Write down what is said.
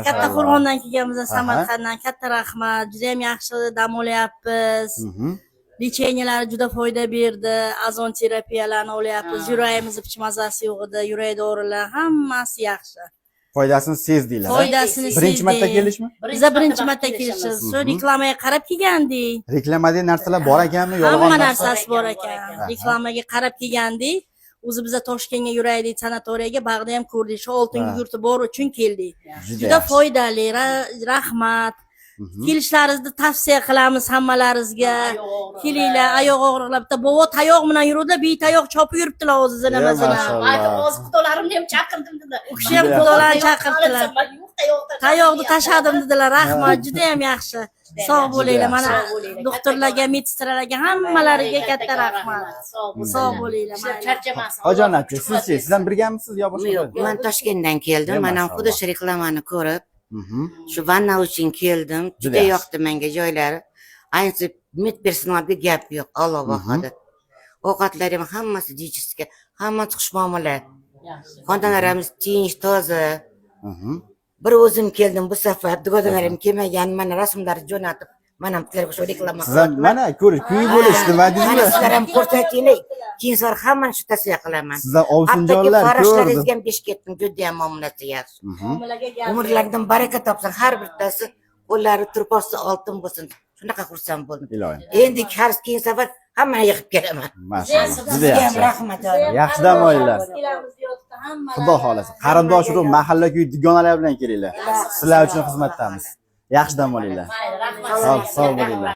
Katta Qo'rg'ondan kelganmiz, Samarqanddan. Katta rahmat. Juda ham yaxshi dam olyapmiz. Lecheniyalar juda foyda berdi. Azon terapiyalarini olyapmiz. Yuragimizni picha mazasi yo'q edi. Yurak dorilar hammasi yaxshi. Foydasini sezdinglar. Foydasini Birinchi marta kelishmi? Biz birinchi marta kelishimiz. Shu reklamaga qarab kelgandik. Reklamadagi narsalar bor ekanmi, yolg'on Hamma narsa? narsasi bor ekan. Reklamaga qarab kelgandik. O'zi biza Toshkentga yuraylik, sanatoriyaga bag'da ham ko'rdik. Shu oltin yurti bor uchun keldik. Juda foydali, rahmat. Kelishlaringizni tavsiya qilamiz hammalaringizga. Kelinglar, oyoq og'riqlar bitta bovo tayoq bilan yuruvdilar, betayoq chopib yuribdilar o'zini nimasidan. Hozir xudolarimni ham chaqirdim dedilar. U kishi ham xudolarni chaqirdilar. Tayoqni tashadim dedilar. Rahmat, juda ham yaxshi. Sog' bo'linglar. Mana doktorlarga, medsestralarga hammalariga katta rahmat. Sog' bo'linglar. Charchamasin. Hojon aka, siz-chi, sizdan birgamisiz yo boshqa? Yo'q, men Toshkentdan keldim. Mana xuddi shu reklamani ko'rib, shu vanna uchun keldim. Juda yoqdi menga joylari. Ayniqsa medpersonalga gap yo'q, Alloh bahodir. Ovqatlar ham hammasi dietический, hammasi xushmuomala. Xonalarimiz tinch, toza. Bir o'zim keldim bu safar, dugodalarim kelmagan, mana rasmlarni jo'natib, mana sizlarga shu reklama Sizlar mana ko'rish, kuyi bo'lish nima deysizlar? Sizlar ham ko'rsatinglar. Keyin sonra hammani shu tavsiya qilaman. Sizlar ovsinjonlar ko'rdim. Faroshlaringizga ham besh ketdim, juda ham muomalasi yaxshi. Umrlaridan baraka topsin, har bittasi qo'llari turposi oltin bo'lsin. Shunaqa xursand bo'ldim. Iloyim. Endi keyin safar hammani yig'ib kelaman. Maşallah. Juda Sizga ham yaxshi. rahmat. Yaxshi dam olinglar. Xudo xolasa. Qarindosh urug' mahalla kuy dugonalar bilan kelinglar. Sizlar uchun xizmatdamiz. Yaxshi dam olinglar. Sog' bo'linglar.